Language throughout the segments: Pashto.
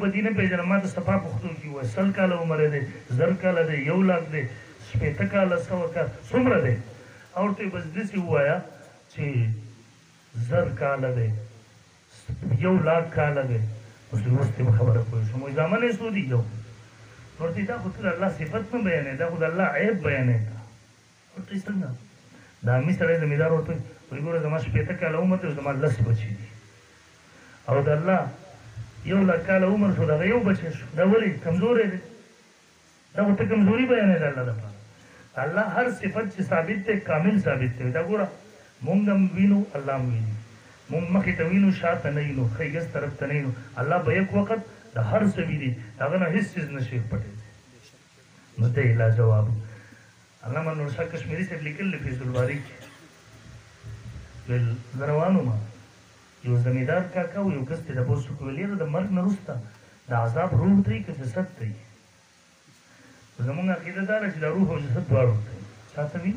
بدینه پیژنه ما ته صفا پښتو کې وایي 100 کاله عمر دی 1000 کاله دی 1 लाख دی 80 کاله 100 کاله څومره دی او ته بس داسې ووایه چې 1000 کاله دی 1 लाख کاله دی اوس اوس ته خبره کوي شو مو ځامنې سو دی یو ورته دا خو ته الله صفت نه بیانې دا خو د الله عیب بیانې ورته څنګه دا می سره زمیدار ورته وګوره زما 80 کاله عمر ته زما لس بچی دي او د الله 1 लाख کاله عمر شو دا یو بچی شو دا ولې کمزورې دی دا ورته کمزوري بیانې ده الله لپاره الله هر صفت چې ثابت دی کامل ثابت دی دا ګوره مونږ هم وینو الله هم ویني مونږ مخې ته وینو شاته نه وینو ښیګس طرف ته نه وینو الله به یک وخت د هر څه ویني هغه نه هېڅ څیز نشي پټېدی نو دی لا جواب علامه نور شاه کشمیري صاحب لیکل دی فیض الباري کې ویل زه روان وم یو زمیندار کاکا و یو کس ته تپوس وکړو ویل یاره د مرګ نه وروسته د عذاب روح دی که جسد دی زمونږ عقیده دا ده چې د روح او جسد دواړو ته چا ته وي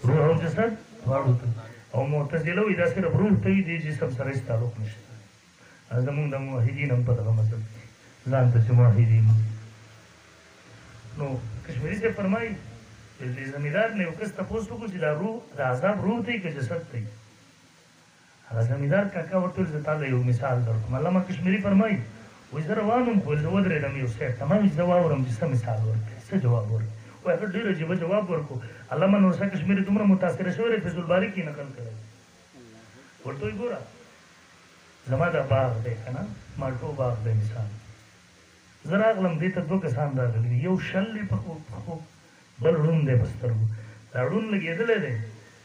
روح او جسد دواړو ته او معتزله وایي دا صرف روح ته وي دې جسم سره هېڅ تعلق نشته زمونږ د موحدین هم په دغه مذهب کې ځان ته چې موحدین نو کشمیري صاحب فرمایي د زمیندار نه یو کس تپوس وکړو چې دا روح د عذاب روح دی که جسد دی هغه زمیندار کاکا ورته ویل زه تا ته یو مثال درکړم علامه کشمیري فرمایي وایي زه روان وم خو زه ودرېدم یو سایډ ته ما وایي زه واورم چې څه مثال ورکړې څه جواب ورکړې وایي هغه ډېر عجیبه جواب ورکړو علامه نورشاه کشمیري دومره متاثره شوی دی فیض الباري کې نقل کړی ورته وایي ګوره زما دا باغ دی که نه مالټو باغ دی مثال زه راغلم دې ته 2 کسان راغلي دي یو شل دی په پښو بل ړوند دی په سترګو دا ړوند لګېدلی دی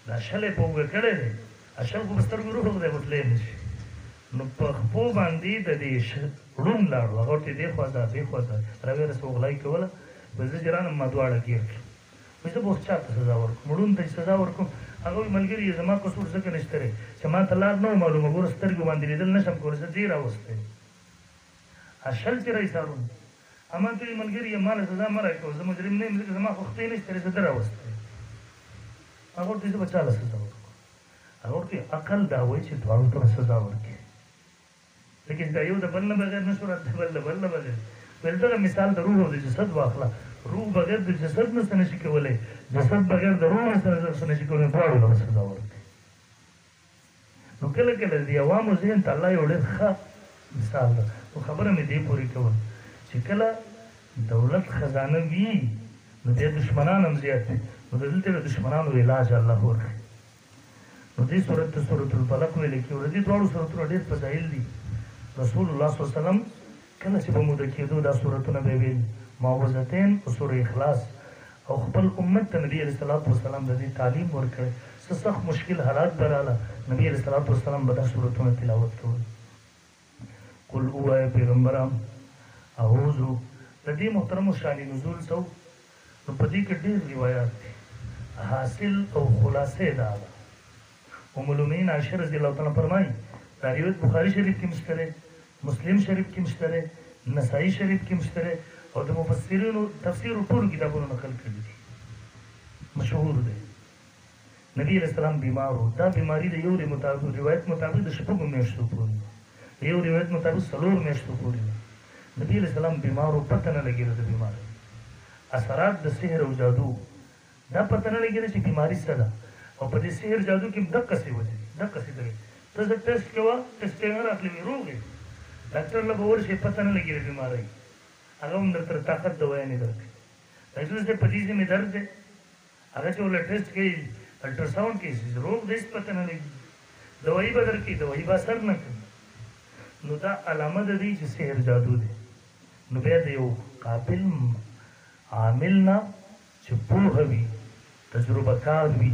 دا شل یې په اوږه کړی دی شل خو په سترګو روح دی وتلی نه شي نو په خپو باندې د دې ړوند لاړو هغه ورته دې خوا ځه دې خوا ځه راویې رسه اوغلای کوله وایي زه چې رانم ما دواړه ګیر کړم وایي زه به اوس چا ته سزا ورکړم ړوند ته سزا ورکړم هغه وایي ملګري زما قصور ځکه نشته دی چې ما ته لار نه معلومه ګوره سترګو باندې لیدل نه شم کولی زه دې راوستی شل چې راایسارم اما ته وایي ملګري ما له سزا مه راکوه زه مجرم نه یم ځکه زما خوښتۍ نشته دی زه ده راوستی هغه ورته زه به چا له سزا ورکړم هغه ورته عقل دا وایي چې دواړو ته به سزا ورکړي لیکن دا یو د بل نه بغیر نه شو راته بل د بل نه بغیر ویل دغه مثال د روح او د جسد واخله روح بغیر د جسد نه څه نشي کولی جسد بغیر د روح نه څه نشي کولی دواړو له سزا ورکړي نو کله کله د عوامو ذهن ته الله یو ډېر ښه مثال ده خو خبره مې دې پورې کول چې کله دولت خزانه وي نو بیا دشمنان هم زیات دي نو د دلته د دشمنانو علاج الله ورکړي نو دې صورت ته سورة الفلق ویل کېږي دې دواړو صورتونه ډېر فضایل دي رسول الله صلی الله علیه وسلم کله چې به موده کېدو دا صورتونه به ویل معوذتین او سورې اخلاص او خپل امت ته نبي علیه الصلاۃ والسلام د دې تعلیم ورکړی څه سخت مشکل حالات به راغله نبي علیه الصلاۃ والسلام به دا صورتونه تلاوت کول قل ووایه پیغمبره اعوذ د دې محترمو شان نزول څه نو په دې کې ډېر روایات دي حاصل او خلاصې دا ده ام المؤمنین عائشہ رضی الله تعالی فرمایي دا روایت بخاري شریف کې مشته مسلم شریف کې مشته نسائی شریف کې مشته او د مفسرینو تفسیر ټول کتابونو نقل کړي دي مشهور دی نبی علیہ السلام بیمار و دا بیماری د یو روایت مطابق د شپږو میاشتو پورې د یو روایت مطابق 4 میاشتو پورې نبی علیہ السلام بیمار و پته نه لګېده د بیمارۍ اثرات د سحر او جادو دا پته نه لګېده چې بیماري څه ده او په دې سحر جادو کې دقسې وځي دقسې کوي ته زه ټیسټ کوه ټیسټ یې نه راخلي وي روغ یې ډاکټر له به ورشي پته نه لګېږي بیمارۍ هغه هم درته طاقت دوایانې درکړي ډاکټر صاحب په دې ځای مې درد دی هغه چې ورله ټیسټ کوي الټراساؤنډ کوي روغ دی هېڅ پته نه لګي دوایي به درکوي دوایي به اثر نه کوي نو دا علامه ده دی چې سحر جادو دی نو بیا د یو قابل عامل نه چې پوهه وي تجربه کار وي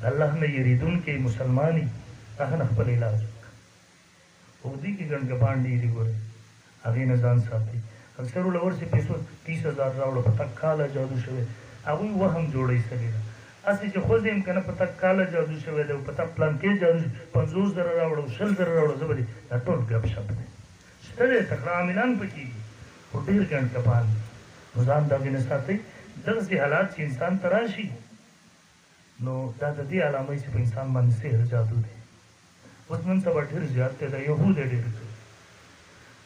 الله نه یریدونکی مسلماني هغه نه خپل علاج او دې کې ګڼګبان ډېرې ګورئ هغې نه ځان ساتي اکثر له ورسې پیسو 30,000 راوړه په تک کاله جادو شوی هغوی وهم جوړوي سړي نه هسې چې خوځې یم که نه په تک کاله جادو شوی دی په تک پلانکې جادو 50,000 راوړه 100,000 راوړه زه به دې دا ټول ګپ شپ دی شته دی تکړه عاملان پکې دي خو ډېر ګڼګبان دي نو ځان دغې نه ساتئ دغسې حالات چې انسان ته راشي نو دا د دې علامه چې په انسان باندې سحر جادو دی اوس نن سبا ډېر زیات دی دا یهود یې ډېر کوي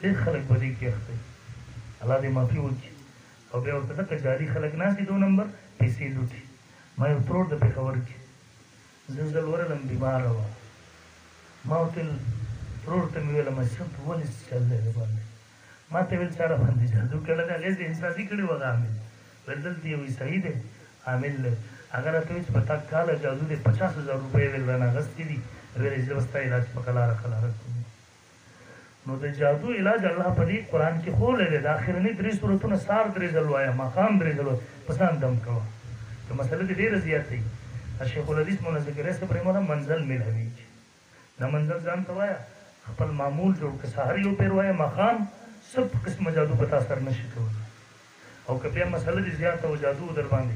ډېر خلک به دې کې اخته الله دې معافي وکړي او بیا ورته دغه جاري خلک ناست دي 2 نمبر پیسې لوټي ما یو ترور د پېښور کې زه ځل ورغلم بیماره وه ما ورته ویل ترور ته مې ویله مشرف ولې چل دی باندې ما ته ویل چا را باندې جادو کړی دی هغې زه احساسي کړې وه هغه عامل ویل دلته یو عیسایي دی عامل دی هغه راته وایي چې په تا کاله جادو دی 50,000 روپۍ ویل رانه اخېستې دي ویل زه به ستا علاج په قلاره قلاره کوم نو د جادو علاج الله په دې قرآن کې ښوولی دی د اخرني 3 سورتونه سار 3 ځل وایه ماښام 3 ځل وایه په ځان دم کوه که مسله دې ډېره زیاته وي شیخ الحدیث مولانا ذکریا صاحب رحمه الله منزل ملویږي دا منزل ځان ته وایه خپل معمول جوړ که سهار یو پیر وایه ماښام سب قسمه جادو په تا اثر نشي کولی او که بیا مسله دې زیاته و جادو در باندې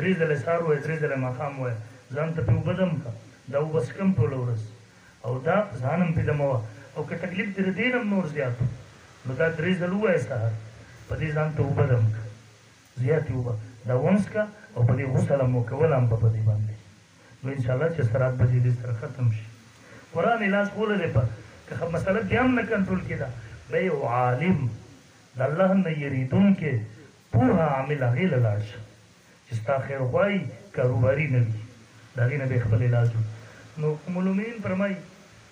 3 ځله سهار وایه 3 ځله ماښام وایه ځان ته پې اوبه دم که دا اوبه څکم ټوله ورځ او دا ځان هم پې دموه او که تکلیف دې د دې نه هم نور زیات نو دا 3 ځله ووایه سهار په دې ځان ته اوبه دم که زیاتې اوبه دا ونڅکه او په دې غسل هم وکول هم په دې باندې نو انشاءالله چې سرات به دې سره ختم شي قرآن علاج ښوولی دی که مسله بیا هم نه کنټرول کېده بیا یو عالم د الله نه یریدونکی پوهه عامل هغې له لاړ شه چې ستا خیر غواړي کاروباري نه وي د هغې نه به یې خپل علاج نو ام المؤمنین فرمایي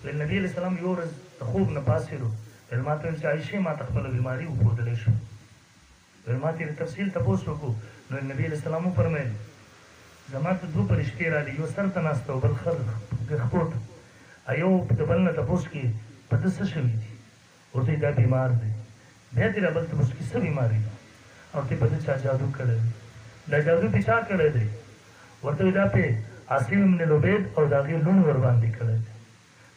ویل نبي علیه السلام یو ورځ د خوب نه پاڅېدو ویل ما ته ویل چې عایشې ما ته خپله بیماري وښودلی شو ویل ما ته یې تفصیل تپوس وکړو نو نبي علیه السلام وفرمیل زما ته 2 فرشتې راغلي یو سر ته ناسته او بل خپو ته یو د بل نه تپوس کې په ده څه شوي دي ورته دا بیمار دی بیا دې را بل تپوس کې څه بیماري ده او ورته په ده چا جادو کړی دی دا جادو پې چا کړی دی ورته وایي دا پې عاصم ابن لبید او د هغې لوڼ ورباندې کړی دی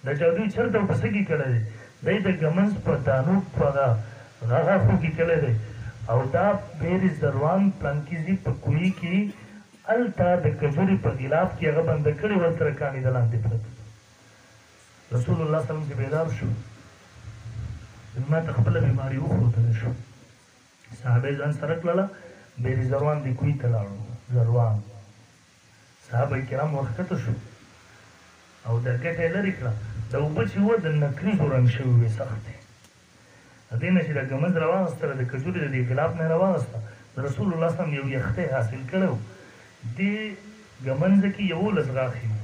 دا جادو یې چېرته او په څه کې کړی دی دی د ګمنځ په دانو په هغه غاښو کې کړی دی او دا بیر زروان پلانکیزي په کوهي کې هلته د کجورې په غلاف کې هغه بنده کړې ورسره کاڼي د لاندې پرته رسول الله صلی الله علیه وسلم چې بیدار شو ما ته خپله بیماري وښودلی شو صحابه یې ځان سره کړله بیر زروان دې کوهي ته لاړو زروان صحابه کرام ورښکته شو او دا ګټه یې لرې کړه دا اوبه چې وه د نکریزو رنګ شوي وې سختې د دې نه چې دا ګمز راواغېستله د کجورې د دې غلاف نه یې راواغېسته د رسول الله صلی الله علیه وسلم یو یختی حاصل کړی و دې ګمنځه کې 11 غاښې وو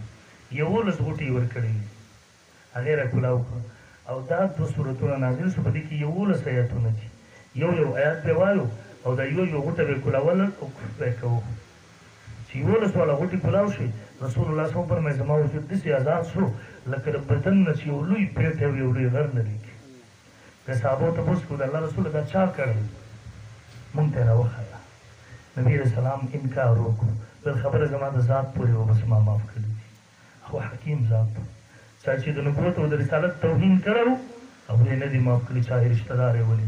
11 غوټې یې ورکړې وې هغې را کولاو کړه او دا 2 سورتونه نازل شو په دې کې 11 آیاتونه دي یو آیات به وایو او دا یو غوټه به کولاول او به کوو چې 11 والا غوټې کولاو شي رسول الله صلی الله علیه وسلم فرمایي زما وجود داسې آزاد شو لکه د بدن نه چې یو لوی پیټ او یو لوی غر لري د صحابو تپوس کړو د الله رسوله دا چا کړل مونږ ته یې راوښایه نبي علیه السلام انکار وکړو بل خبره زما د ذات پورې وه بس ما معاف کړي دي خو حکیم ذات چا چې د نبوت او د رسالت توهین کړی او یې نه دي معاف کړي چا یې رشته دار یې ولي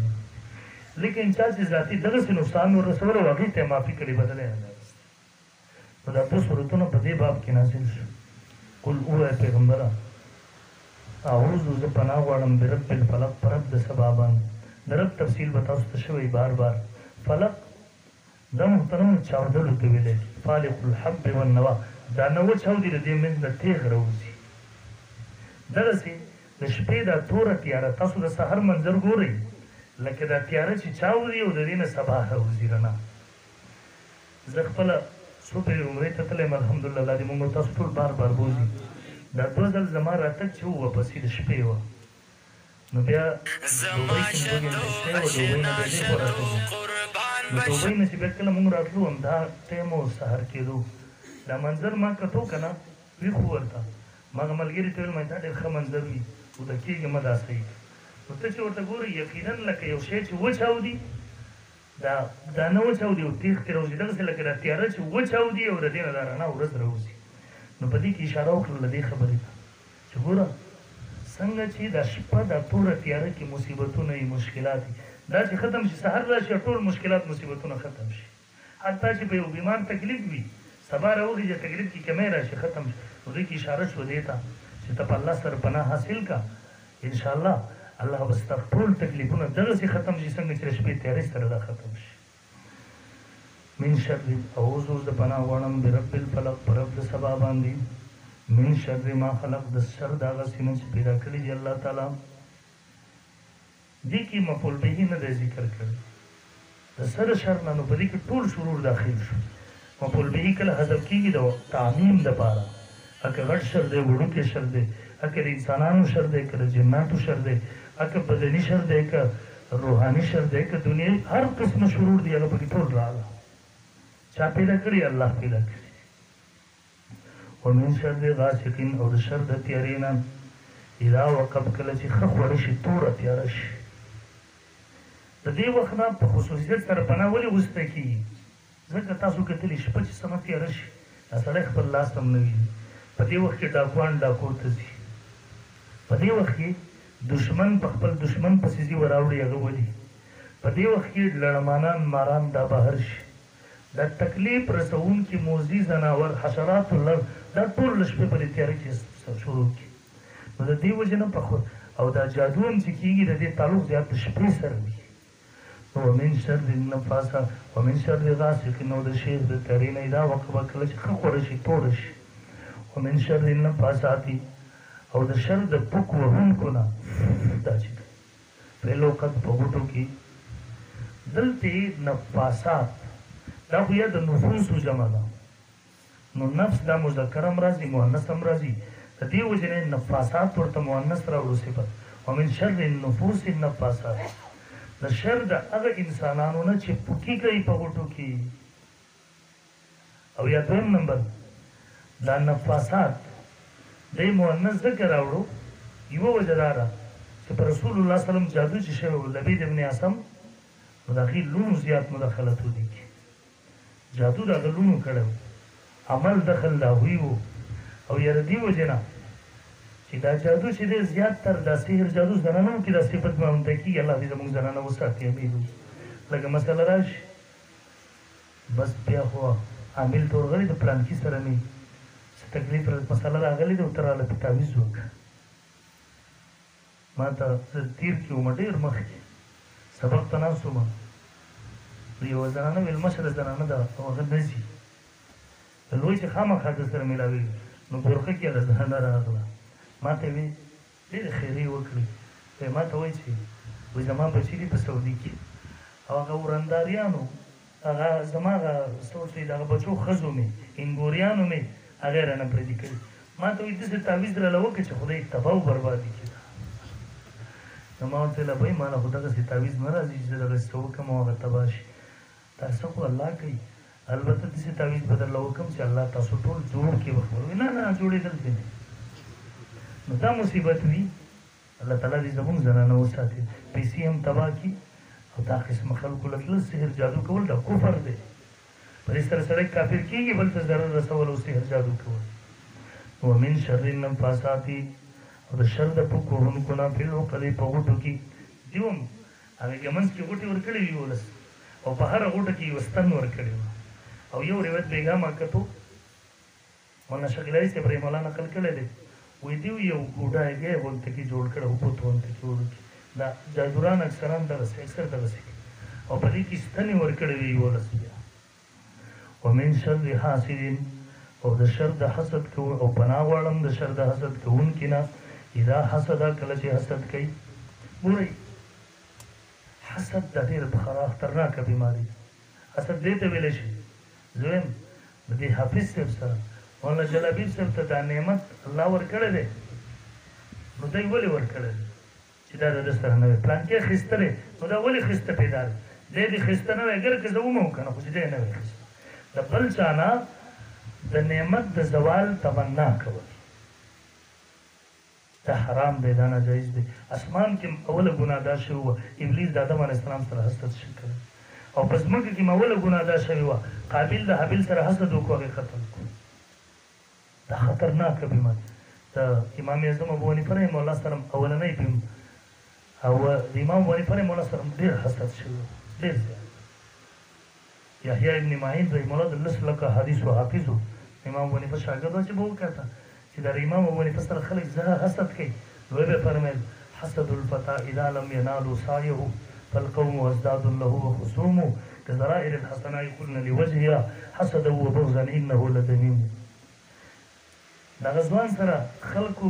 لیکن چا چې ذاتي دغسې نقصان ورسولی و هغې ته یې معافي کړې بدله یې نه نو دا 2 سورتونه په دې باب کې نازل شو قل ووایه پیغمبره اعوذ زه پناه غواړم برب الفلق په رب د سبا باندې د رب تفصیل به تاسو ته شوی بار بار فلق دا محترم چاودلو ته ویلی فالق الحب والنوا دا نوه چاودي د دې منځ نه تیغ راوځي دغسې د شپې دا توره تیاره تاسو د سحر منظر ګورئ لکه دا تیاره چې چاودي او د دې نه سبا راوځي رڼا زه خپله څو پرې عمرې ته تللی یم الحمدلله الله دې موږ تاسو ټول بار بار بوځي دا 2 ځل زما راتګ چې ووه پسې د شپې وه نو بیا دوبۍ کې مې میلمستیا وه دوبۍ نه بیا دې خوا راتلو نو دوبۍ نه چې بیا کله مونږ راتلو همدا ټایم و سهار کېدو دا منظر ما کتو که نه ویښ و ورته ما هغه ملګري ته ویل ما دا ډېر ښه منظر وي وده کېږي مه دا صحیح نو ته چې ورته ګورې یقینا لکه یو شی چې وچاودي دا نه وچاودي او تیغ ترې راوځي دغسې لکه دا تیاره چې وچاودي او د دې نه دا رڼا ورځ راوځي نو په دې کې اشاره وکړله دې خبرې ته چې ګوره څنګه چې دا شپه دا توره تیاره کې مصیبتونه وي مشکلات وي دا چې ختم شي سهار راشي ټول مشکلات مصیبتونه ختم شي حتی چې په یو بیمار تکلیف وي سبا راوخېږي تکلیف کې کمی راشي ختم شي نو دې کې اشاره شوه دې ته چې ته په الله سره پناه حاصل کا انشاءالله الله به ستا ټول تکلیفونه دغسې ختم شي څنګه چې د شپې تیارې سره دا ختم شي من شر اعوذ د پناه غواړم برب الفلق په رب د سبا باندې من شر ما خلق د شر د هغه څه نه چې پیدا کړي دي الله تعالی دې کې مفعول به نه دی ذکر کړی د سره شر نه نو په دې کې ټول شرور داخل شو مفعول به کله حذف کېږي د تعمیم دپاره اکه غټ شر دی وړوکی شر دی اکه د انسانانو شر دی که د جناتو شر دی اکه بدني شر دی که روحاني شر دی که دنیا هر قسمه شرور دی هغه پکې ټول راغله چا پیدا کړي الله پیدا کړي ومن شر غاسق او د شر د تیارې نه اذا وقب کله چې ښه خوړه شي توره تیاره شي د دې وخت نه په خصوصیت سره پناه ولې وسته کېږي ځکه تاسو کتلي شپه چې سمه تیاره شي دا سړی خپل لاس هم نه ویني په دې وخت کې ډاکوان ډاکو ته ځي په دې وخت کې دشمن په خپل دشمن پسې ځي وراوړي هغه ولي په دې وخت کې لړمانان ماران دا بهر شي دا تکلیف رسوونکي موذي ځناور حشرات الارض دا ټول له شپې په دې تیاره کې شروع کړي نو د دې وجې نه او دا جادو هم چې کېږي د دې تعلق زیات د شپې سره وي ومن شر النفاسات ومن شر غاسق نو د شیر د تیارې نه دا وقبه کله چې ښه خوړه شي توره شي ومن شر النفاسات او د شر د پوک وهونکو نه دا چې فعل وقت په غوټو کې دلته نفاسات دا خو یا د نفوسو جمع ده نو نفس دا مذکر هم راځي مؤنث هم راځي د دې وجې نه نفاسات ورته مؤنث راوړو صفت ومن شر النفوس النفاسات د شر د هغه انسانانو نه چې پوکي کوي په غوټو کې او یا دویم نمبر دا نفاسات دی مؤنث ځکه راوړو یوه وجه دا ده چې په رسول الله سلم جادو چې شوی و لبید ابن اسم نو د هغې لونو زیات مداخلت ودیږي جادو د هغه لونو کړی و عمل دخل د هغوی و او یاره دې وجې نه چې دا جادو چې دی زیات تر دا سحر جادو زنانو کې دا صفت معمته کېږي الله دې زموږ زنانه وساتي امید لکه مسله راشي بس بیا خو عامل ته ورغلی د پلانکي سره مې تکلیف مسله راغلی دی ورته راله په تعویض وکړه ما ته زه تیر کې وم ډېر مخکې سبق ته ناست وم یوه زنانه ویل مشره زنانه ده او هغه نه ځي لوی چې خامخا در سره میلاوېږي نو ګورخه کې هغه زنانه راغله ما ته وی ډېرې خیرې وکړې ما ته وایي چې وایي زما بچي دي په سعودي کې او هغه ورنداریانو هغه زما هغه څه ورته دغه بچو ښځو مې انګوریانو مې هغې رانه پردي کړي ما ته وایي داسې تعویض راله وکړه چې خدای تباه او بربادي کړي نو ما ورته ویله بهی ما نه خو دغسې تعویض نه راځي چې زه دغسې څه وکړم او هغه تباه شي تاسو خو الله کوي البته داسې تعویض به درله وکړم چې الله تاسو ټول جوړ کړي به خبر نه نه جوړېدل دې نه نو دا مصیبت وي الله تعالی دې زموږ زنانه وساتي پیسې هم تباه کړي او دا قسمه خلکو له تله سحر جادو کول دا کفر دی په دې سره سړی کافر کېږي بل ته ضرر رسول او سحر جادو کول ومن شر النفاسات او د شر د پوک وهونکو نه فی العقد په غوټو کې دې هم هغې کې منځ کې غوټې ورکړې وي ولس او په هره غوټه کې یو ستن ورکړی و او یو روایت بیګا ما کتو مولانا شغلاري صاحب رحمه الله نقل کړی دی وایي دوی یو ګوډه هغې غونته کې جوړ کړی اوبو ته غونته کې جوړ کړي دا جادوران اکثران دغسې اکثر دغسې او په دې کې ستنې ورکړې وي یولس بیا ومن شر حاسد او د شر د حسد او پناه غواړم د شر د حسد کوونکي نه اذا حسد کله چې حسد کوي ګورئ حسد د ډېر خطرناکه بیماري حسد دې ته ویلی شي دویم د دې حافظ صاحب سره مولانا جلابي صاحب ته دا نعمت الله ورکړی دی نو دی ولې ورکړی دی چې دا د ده سره نه وي پلانکې اخیسته دی نو دا ولې خیسته پیدا دی دی دې خیسته نه وی اګر که زه ومه که نه خو چې دی نه وی خیسته د بل چا نه د نعمت د زوال تمنا کول دا حرام دی دا ناجایز دی اسمان کې اوله ګناه دا شوې وه ابلیس د آدم علیه السلام سره حسد کړی او په ځمکه کې اوله ګناه دا شوې وه قابل د حابل سره حسد وکړو هغې قتل کړو دا خطرناکه بیماري د امام اعظم ابو حنیفه رحمه الله سره اولنی او د امام ابو حنیفه رحمه الله سره ډېر حسد شوی ډېر زیات یحیی ابن معین رحمه الله د لس لکه حدیثو حافظ و امام ابو حنیفه شاګرد و چې به وکړه چې د امام ابو حنیفه سره خلک زه حسد کوي نو به فرمیل حسد الفتى اذا لم ينالوا سعيه فالقوم ازداد له وخصوم كزرائر الحسناء قلنا لوجهها حسدا وبغضا انه لذميم دغه ځوان سره خلکو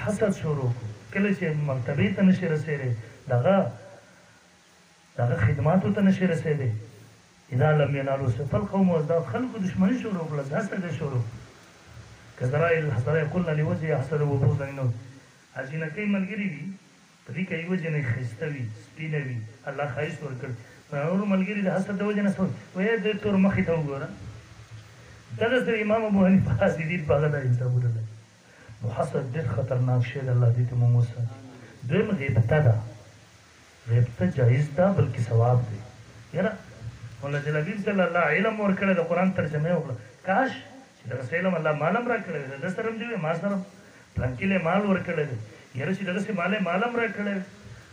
حسد شروع کړو کله چې مرتبې ته نشي رسېدلی دغه دغه خدماتو ته نشي رسېدی اذا لم ينالوا سيف القوم وازداد خلق دشمني شروع کړه حسد شروع کزرائل حسرای قلنا لوجه حسد وبوزا انه اجینه کوي ملګری وي په دې کې یو جنې خسته وي سپینه وي الله خایس ورکړ نور ملګری د حسد د وجه نه سو وې د تور مخې ته وګوره دغه سره امام ابو حنیفه حسدید په هغه حسابونه ده نو حسد ډېر خطرناک شی دی الله دې ته مو وسه دویم غیبت ده غیبت جایز ده بلکې ثواب دی یاره مولا جلابیب صلی الله علم ورکړی د قرآن ترجمه وکړه کاش چې دغسې علم الله مال هم راکړی دی ده سره هم دی ما سره هم پلانکي له مال ورکړی دی یاره چې دغسې مال هم راکړی دی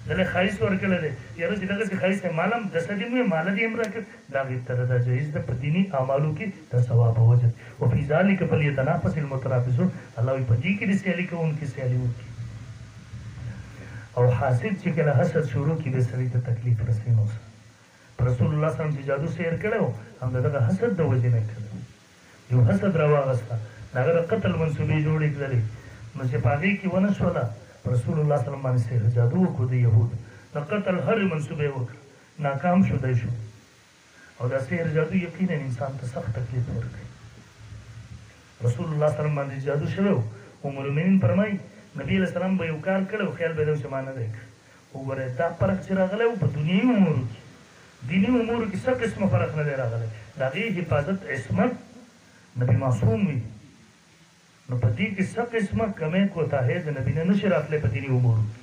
دله ښایست ورکړی دی یاره چې دغسې ښایست مال هم دسه دې مې مال دې هم راکړ دا غیبت ده دا جایز ده په دیني اعمالو کې د ثواب وجه وفي ذلک فلیتنافس المتنافسون الله وایي په دې کې د سیالي کوونکي سیالي وکړي او حاسد چې کله حسد شروع کړي به سړي ته تکلیف رسوي نو رسول الله صلی الله علیه وسلم چې جادو سیر کړو هم دغه حسد د وجې نه کړو یو حسد راواغسته هغه د قتل منصوبې جوړې کړلې نو چې په هغې کې ونه شوله رسول الله صلی الله علیه وسلم باندې سحر جادو وکړو د یهودو د قتل هرې منصوبې وکړه ناکام شو دی شو او دا سحر جادو یقینا انسان ته سخت تکلیف ورکوي رسول الله صلی الله علیه وسلم باندې جادو شوی و ام المؤمنین فرمایي نبی علیه السلام به یو کار کړی و خیال به یې چې ما نه دی کړی وګورئ دا فرق چې راغلی و په دنیوي امورو کې دینی امور کې څه قسمه فرق نه دی راغلی د هغې حفاظت عصمت نبي معصوم وي نو په دې کې څه قسمه کمی کوتاهۍ د نبي نه نشي راتلی په دیني امورو کې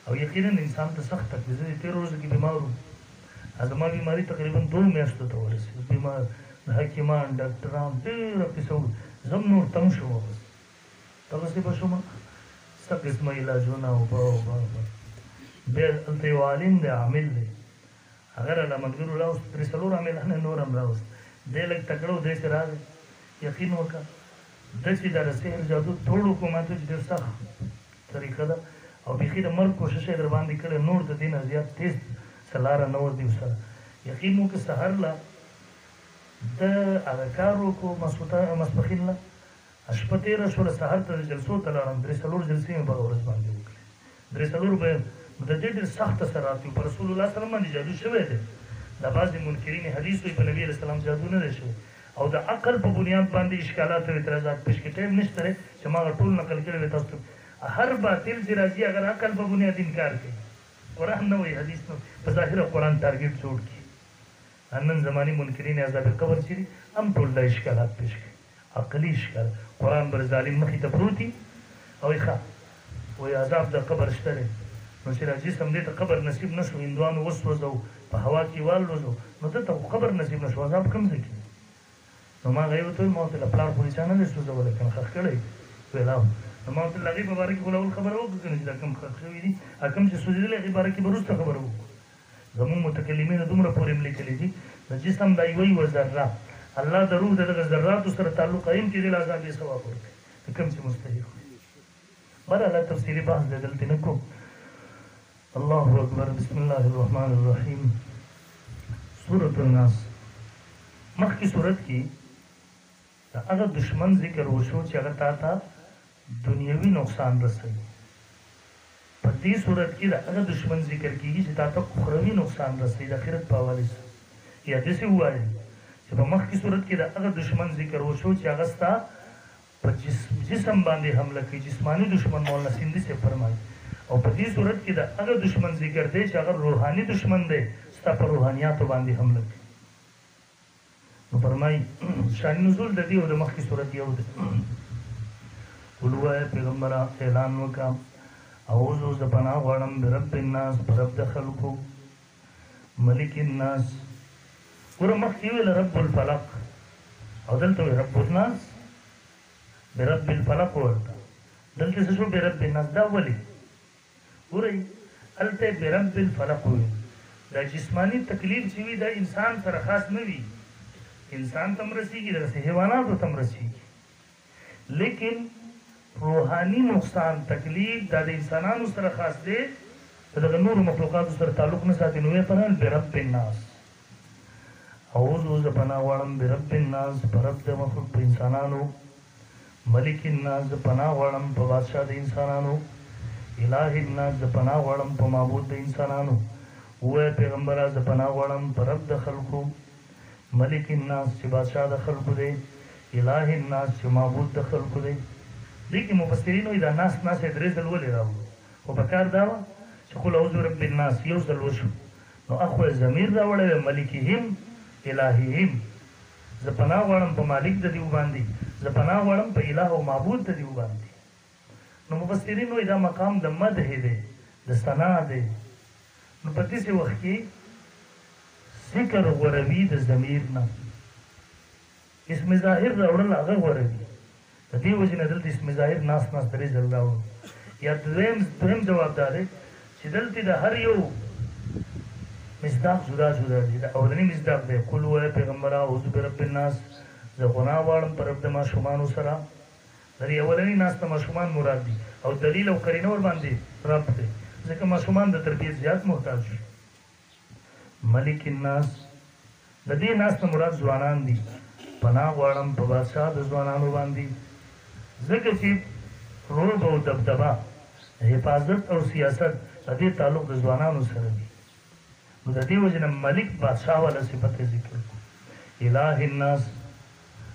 او یقینا انسان ته سخت تکلیف زه د تېرو ورځو کې بیمار وم زما بیماري تقریبا 2 میاشتو ته ورسېده بیمار حکیمان ډاکټران ډېره قصه زه هم نور تم شوم بس دغسې به شوم څه قسمه علاجونه اوبه بیا هلته یو عالم دی عامل دی هغه راله ملګرو راوست 3 عاملان نور هم راوست دی لږ تکړه و دی چې راغی یقین وکړه داسې دا د سحر جادو توړ وکړو ما ته چې ډېر سخت طریقه ده او بیخي د مرګ کوشش یې در باندې کړی نور د دې نه زیات تیز څه لاره نه وه دې سره یقین وکړه سهار له د هغه کار وکړو ماسپښین له شپه تېره شوله سهار ته جلسو ته لاړم 3 جلسې مې په ورځ باندې وکړې 3 به د دې ډېر سخت اثرات وي په رسول الله صلی الله علیه وسلم باندې جادو شوی دی دا بعضې منکرین حدیث وایي په نبي علیه السلام جادو نه دی شوی او د عقل په بنیاد باندې اشکالات او اعتراضات پیش کړي ټایم نشته دی چې ما هغه ټول نقل کړی دی تاسو ته هر باطل چې راځي اگر عقل په بنیاد انکار کوي قرآن نه وایي حدیث نه په ظاهره قرآن ټارګېټ جوړ کړي نن زماني منکرین عذاب قبر چې دي هم ټول دا اشکالات پیش کړي عقلي اشکال قرآن بر ظالم مخې ته پروت دي او یې ښه وایي عذاب د قبر شته دی نو چې راځي سم دې ته قبر نصیب نه شو هندوانو وسوځو په هوا کې والوځو نو دلته خو قبر نصیب نه شو عذاب کوم ځای کې نو ما هغه یې ورته ویل ما ورته ویل پلار خو چا نه دی سوځولی که نه ښخ کړی ویل او نو ما ورته ویل هغې په باره کې خو له اول خبره وکړو که نه چې دا کوم ښخ شوي دي کوم چې سوځېدلي هغې باره کې به وروسته خبره وکړو زمونږ متکلمینو دومره پورې هم لیکلي دي د جسم دا یوه ذره الله د روح د دغه ذراتو سره تعلق قایم کړي دې له عذاب یې ثواب ورکړي که کوم چې مستحق وي بهرحاله تفصیلي بحث دی دلته نه کوم الله اکبر بسم الله الرحمن الرحیم سورة الناس مخکې صورت کې د هغه دشمن ذکر وشو چې هغه تا ته دنیوي نقصان رسوي په دې صورت کې د هغه دشمن ذکر کېږي چې تا ته اخروي نقصان رسوي د آخرت په حوالې سره یا داسې ووایي چې په مخکې صورت کې د هغه دشمن ذکر وشو چې هغه ستا په جسم باندې حمله کوي جسماني دشمن مولانا سیندي صاحب فرمایي او په دې صورت کې د هغه دشمن ذکر دی چې هغه روحاني دشمن دی ستا په روحانیاتو باندې حمله کوي نو فرمایي شان نزول د دې او د مخکې صورت یو دی قل ووایه پیغمبره اعلان وکړه اعوذ زه پناه غواړم برب الناس په رب د خلکو ملک الناس ګوره مخکې ویل رب الفلق او دلته وایي رب الناس برب الفلق ورته دلته څه شو برب الناس دا ولې ګورئ هلته برب الفلق وویل دا جسماني تکلیف چې وي دا انسان سره خاص نه وي انسان ته هم رسېږي دغسې حیواناتو ته هم رسېږي لیکن روحاني نقصان تکلیف دا د انسانانو سره خاص دی د دغه نورو مخلوقاتو سره تعلق نه ساتي نو یې فرمایل برب الناس اعوذ زه پناه غواړم برب الناس په رب د مخلوق په انسانانو ملک الناس زه پناه غواړم په بادشاه د انسانانو الہ الناس زه پناه غواړم په معبود د انسانانو وای پیغمبره زه پناه غواړم په رب د خلکو، ملک الناس چې بادشاه د خلکو دی، اله الناس چې معبود د خلکو دی. دې کې مفسرین وایي دا ناس یې درې ځل ولې راوړو، خو پکار دا وه چې قل اعوذ برب الناس یو ځل وشو، نو اخو یې ضمیر راوړی دی ملکهم الههم. زه پناه غواړم په مالک د دیو باندې، زه پناه غواړم په اله او معبود د دیو باندې. نو مفسرین وایي دا مقام د مدح دی، د ثنا دی. نو په داسې وخت کې ذکر غوروي د ضمیر نه، اسم ظاهر راوړل هغه غوروي. د دې وجې نه دلته اسم ظاهر ناس درې ځل راوړو. یا دویم جواب دا دی چې دلته د هر یو مصداق جدا جدا دي. د اولني مصداق دی قل وایه پیغمبره اعوذ برب الناس، زه غناه غواړم په رب د ماشومانو سره. د دې اولني ناس ته ماشومان مراد دي او دلیل او قرینه ورباندې رب دی، ځکه ماشومان د تربیت زیات محتاج دي. ملک الناس د دې ناس نه مراد ځوانان دي. پناه غواړم په بادشاه د ځوانانو باندې، ځکه چې روب او دبدبه، حفاظت او سیاست د دې تعلق د ځوانانو سره دی. نو د دې وجې نه ملک بادشاه والا صفت یې ذکر کړو. اله الناس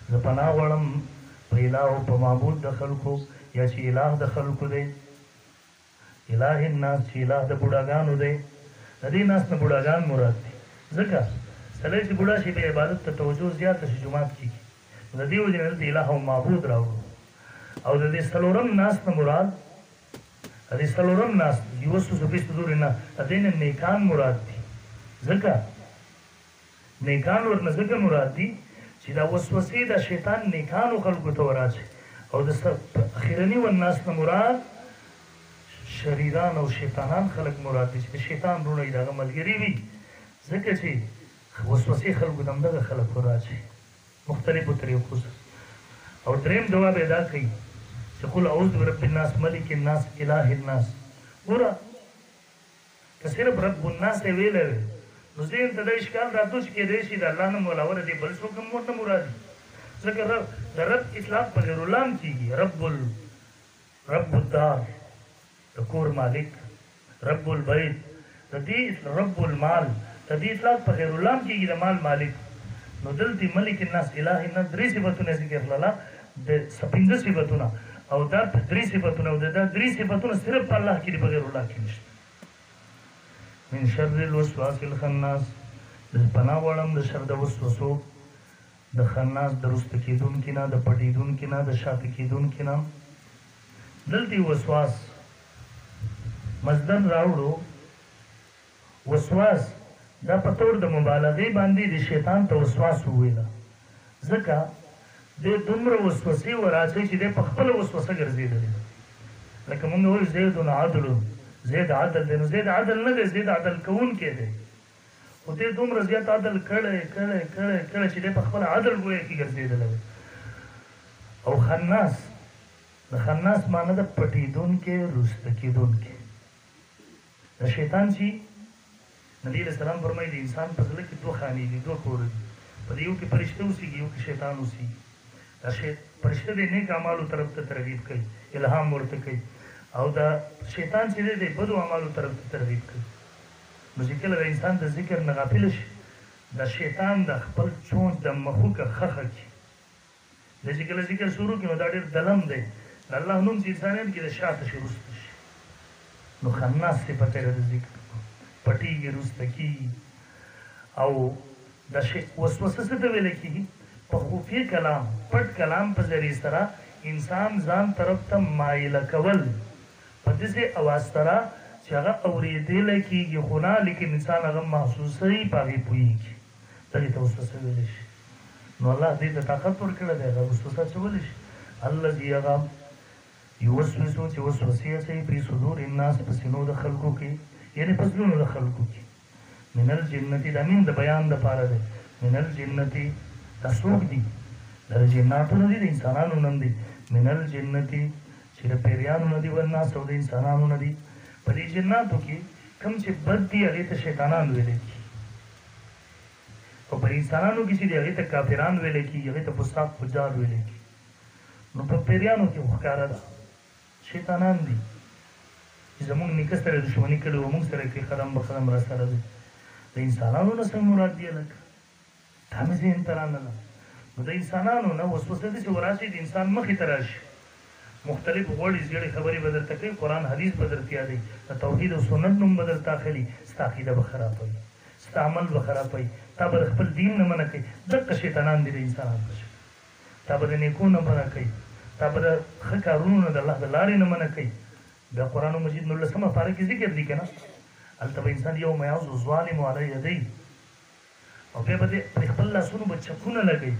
زه پناه غواړم په اله او په معبود د خلکو، یا چې اله د خلکو دی. اله الناس چې اله د بوډاګانو دی. د دې ناس نه بوډاګان مراد دي، ځکه سړی چې بوډا شي بیا عبادت ته توجه زیاته شي جومات کېږي. د دې وجې نه دلته اله او معبود راوړو. او د دې څلورم ناس نه مراد، د دې څلورم ناس یوسوس فی صدور الناس، د دې نه نیکان مراد دي. ځکه نیکان ورنه ځکه مراد دي چې دا وسوسې د شیطان نیکانو خلکو ته وراشي. او د اخرني والناس نه مراد شریران او شیطانان خلک مراد دي چې د شیطان رونه یې د هغه ملګري وي، ځکه چې وسوسې خلکو ته همدغه خلک وراشي مختلفو طریقو سره. او دریم جواب یې دا کوي چې قل اعوذ برب الناس ملک الناس اله الناس. ګوره که صرف رب الناس یې ویلی وی نو ذهن ته دا اشکال راتلو چې کېدای شي د الله نه ملاوره دی بل څوک هم ورته مراد وي، ځکه د رب اطلاق په غیر الله هم کېږي. رب الدار د کور مالک، رب البیت د دې، رب المال د دې اطلاق په غیر الله هم کېږي د مال مالک. نو دلته ملک الناس اله الناس درې صفتونه ذکر کړله، د پنځه صفتونه، او دا درې صفتونه، او دا درې صفتونه صرف په الله کې دي، په غیر الله کې نشته. من شر الوسواس الخناس، د پناه غواړم د شر د وسوسو د خناس، د رسته کېدونکي نه، د پټېدونکي نه، د شاته کېدونکي نه. دلته وسواس مصدر راوړو. وسواس دا په طور د مبالغې باندې د شیطان ته وسواس وویله، ځکه د دومره وسوسې وراچوي چې دی په خپله وسوسه ګرځېدلی. لکه مونږ وایو زید عدل، زید عدل دی، نو زید عدل نه دی، زید عدل کوونکی دی، خو دی دومره زیات عدل کړی چې دی په خپله عدل ګویا کې ګرځېدلی دی. او خناس، د خناس معنی ده پټېدونکی، رسته کېدونکی. د شیطان چې نبی علیہ السلام فرمایي د انسان په زړه کې دوه خانې دي، دوه کوره دي، په دې یو کې فرشته اوسېږي، یو کې شیطان اوسېږي. دا فرشته د نیک اعمالو طرف ته ترغیب کوي، الهام ورته کوي، او دا شیطان چې دی د بدو اعمالو طرف ته ترغیب کوي. نو چې کله د انسان د ذکر نه غافل شي، د شیطان د خپل چونچ د مخوکه خښه کړي، د چې کله ذکر شروع کړي نو دا ډېر دلم دی، د الله نوم چې انسانیت کې د شاته شي، رسته شي. نو خناس صفت یې د ذکر پټېږي، رسته کېږي. او د وسوسه څه ته ویلی کېږي؟ په خفي کلام، پټ کلام په ذریعې سره انسان ځان طرف ته مایله کول، په داسې اواز سره چې هغه اورېدلی کېږي خو نه، لیکن انسان هغه محسوسوي، په هغې پوهېږي. دغې ته وسوسه ویلی شي. نو الله دې ته طاقت ورکړی دی، هغه وسوسه اچولی شي. الذي هغه یوسوسو چې وسوسې اچوي فی صدور الناس، په سینو د خلکو کې، یعنې په زړونو د خلکو کې. من الجنتي دا من د بیان دپاره دی. من الجنتي دا څوک دي؟ دا د جناتو نه دي، د انسانانو نه دي. من الجنتي چې د پیریانو نه دي، والناس او د انسانانو نه دي. په دې جناتو کې کوم چې بد دي هغې ته شیطانان ویلی کېږي، او په انسانانو کې چې دي هغې ته کافران ویلی کېږي، هغې ته فساق فجار ویلی کېږي. نو په پیریانو کې خو ښکاره ده شیطانان دي چې زمونږ نیکه سره دښمني کړې وه، مونږ سره کې قدم به قدم را سره دی. د انسانانو نه څنګه مراد دی لکه دا مې ذهن ته راننه نو د انسانانو نه وسوسه داسې وراشي د انسان مخې ته راشي مختلف غوړې زیړې خبرې به درته کوي قرآن حدیث به درته یادوي د توحید او سنت نوم به درته اخلي ستا عقیده به خرابوي ستا عمل به خرابوي تا به د خپل دین نه منع کوي دقه شیطانان دي د انسانان په شکل تا به د نیکو نه منع کوي تا به د ښه کارونو نه د الله د لارې نه منع کوي بیا قرآن مجید 19 پاره کې ذکر دي که نه هلته به انسان یوم یعض الظالم علی یدیه او بیا به د خپل لاسونو به چپونه لګوي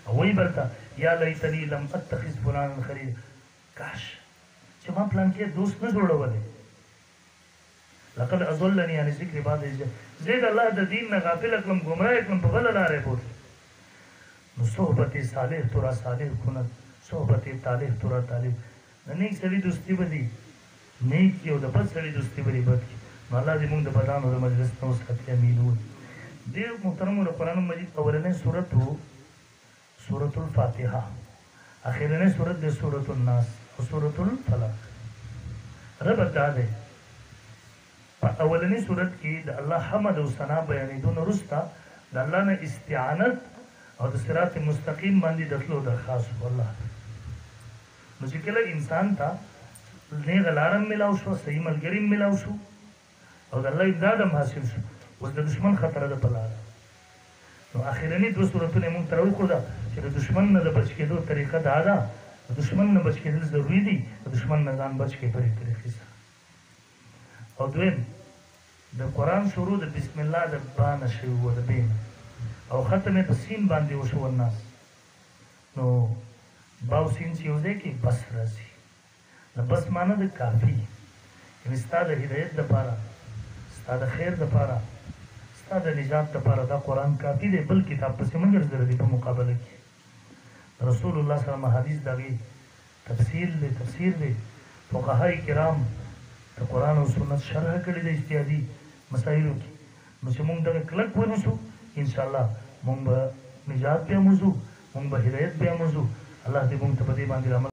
او وایي به ورته یا لیتنی لم اتخذ فلانا خلیلا کاش چې ما پلان کې دوست نه جوړولی لقد اضلني عن ذکر بعد اذ زه د الله د دین نه غافل کړم ګمراه کړم په بله لارې بوتلم نو صحبت صالح تورا صالح کند صحبت طالح تورا طالب د نیک سړي دوستي به دي نیک یو د بد سړي دوستي به دي بد کي نو الله دې مونږ د بدانو د مجلس نه وساتي امین ووایي دې محترمو د قرآن مجید اولنۍ صورت و سورة الفاتحه اخرنۍ صورت د سورة الناس او سورة الفلق ربط دا دی په اولنۍ صورت کې د الله حمد او ثنا بیانېدو نه وروسته د الله نه استعانت او د صراط مستقیم باندې د تلو درخواست والله نو چې کله انسان ته نیغه لاره ملاو شو صحیح ملګري ملاو شو او د الله امداد هم حاصل شو اوس د دشمن خطره ده په لاره نو اخرنۍ دوه صورتونه یې مونږ ته راوښوده چې د دشمن نه د بچ کېدو طریقه دا ده د دشمن نه بچ کېدل ضروري دي د دشمن نه ځان بچ کړي په دې طریقې سره او دویم د قرآن شروع د بسم الله د با نه شوي وه د بې او ختم یې په سین باندې وشو الناس نو با او سین چې یو ځای کې بس راځي د بس معنی د کافي یعنې ستا د هدایت دپاره ستا د خیر دپاره ستا د نجات دپاره دا قرآن کافي دی بل کتاب پسې مه ګرځېدلی دی په مقابله کې رسول الله صلی الله حدیث د هغې تفسیر دی فقهای کرام د قرآن او سنت شرح کړې ده اجتهادي مسایلو کې نو چې مونږ دغه کلک ونیسو انشاءالله مونږ به نجات بیا موضوع مونږ به هدایت بیا موضوع الله دې مونږ ته په دې باندې عمل